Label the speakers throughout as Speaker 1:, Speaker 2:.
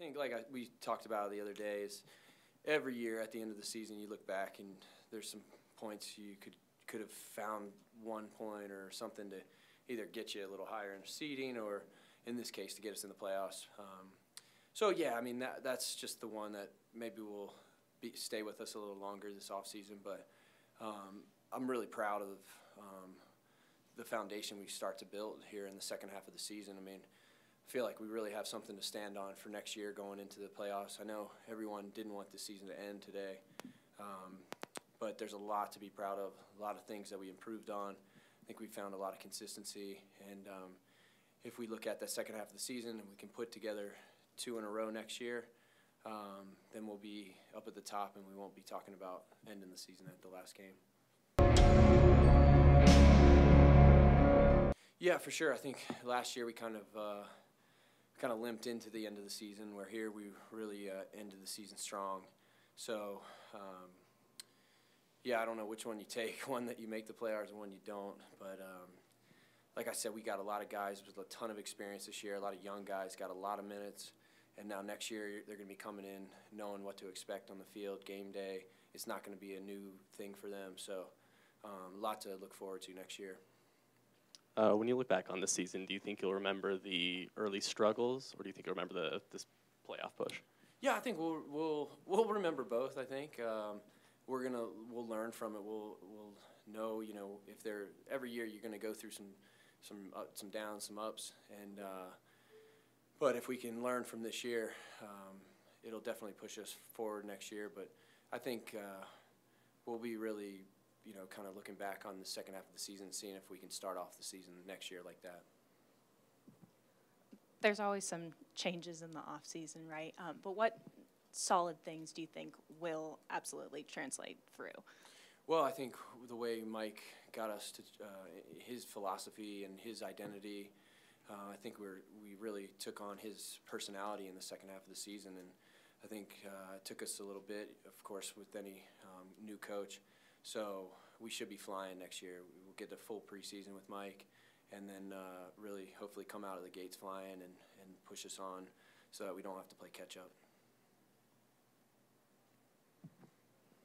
Speaker 1: think, like we talked about the other day, is every year at the end of the season you look back and there's some points you could have found 1 point or something to either get you a little higher in seeding or, in this case, to get us in the playoffs. So yeah, I mean that's just the one that maybe will stay with us a little longer this offseason. But I'm really proud of the foundation we start to build here in the second half of the season. I mean, I feel like we really have something to stand on for next year going into the playoffs. I know everyone didn't want the season to end today, but there's a lot to be proud of, a lot of things that we improved on. I think we found a lot of consistency, and if we look at the second half of the season and we can put together 2 in a row next year, then we'll be up at the top and we won't be talking about ending the season at the last game. Yeah, for sure. I think last year we kind of limped into the end of the season, where here we really ended the season strong. So, yeah, I don't know which one you take, one that you make the playoffs and one you don't. But like I said, we got a lot of guys with a ton of experience this year, a lot of young guys, got a lot of minutes. And now next year they're going to be coming in knowing what to expect on the field, game day. It's not going to be a new thing for them. So a lot to look forward to next year.
Speaker 2: When you look back on this season, do you think you'll remember the early struggles, or do you think you'll remember this playoff push?
Speaker 1: Yeah, I think we'll remember both. I think we'll learn from it. We'll know, if every year you're going to go through some downs, some ups, and but if we can learn from this year, it'll definitely push us forward next year. But I think we'll be really, kind of looking back on the second half of the season, seeing if we can start off the season next year like that.
Speaker 3: There's always some changes in the off season, right? But what solid things do you think will absolutely translate through?
Speaker 1: Well, I think the way Mike got us to his philosophy and his identity, I think we really took on his personality in the second half of the season, and I think it took us a little bit, of course, with any new coach. So we should be flying next year. We'll get the full preseason with Mike, and then really hopefully come out of the gates flying and push us on so that we don't have to play catch up.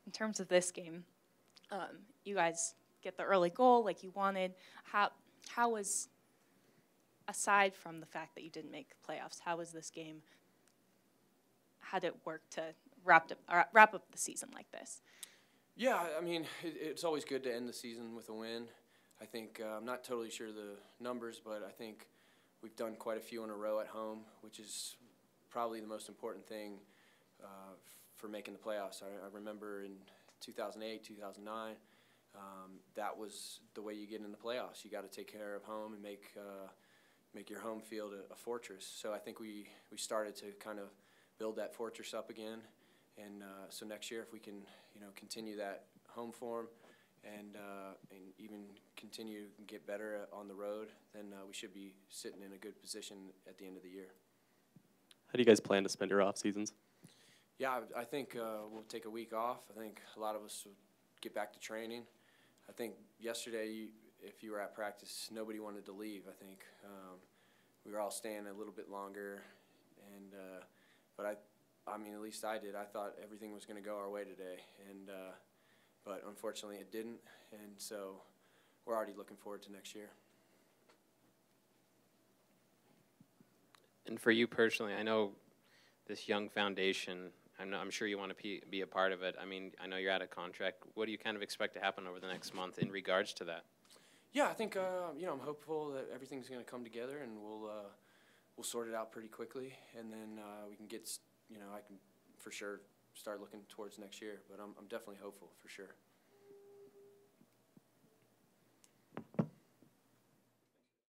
Speaker 3: In terms of this game, you guys get the early goal like you wanted. How was, aside from the fact that you didn't make the playoffs, how was this game? How did it work to wrap up the season like this?
Speaker 1: Yeah, I mean, it's always good to end the season with a win. I think I'm not totally sure the numbers, but I think we've done quite a few in a row at home, which is probably the most important thing for making the playoffs. I remember in 2008, 2009, that was the way you get in the playoffs. You got to take care of home and make your home field a fortress. So I think we started to kind of build that fortress up again. And so next year, if we can, continue that home form and even continue and get better on the road, then we should be sitting in a good position at the end of the year.
Speaker 2: How do you guys plan to spend your off seasons?
Speaker 1: Yeah, I think we'll take a week off. I think a lot of us will get back to training. I think yesterday, if you were at practice, nobody wanted to leave. I think we were all staying a little bit longer, and but I mean, at least I did. I thought everything was going to go our way today, and but unfortunately it didn't, and so we're already looking forward to next year.
Speaker 4: And for you personally, I know this young foundation, I'm sure you want to be a part of it. I mean, I know you're out of contract. What do you kind of expect to happen over the next month in regards to that?
Speaker 1: Yeah, I think I'm hopeful that everything's going to come together, and we'll sort it out pretty quickly, and then we can get, I can for sure start looking towards next year. But I'm definitely hopeful for sure.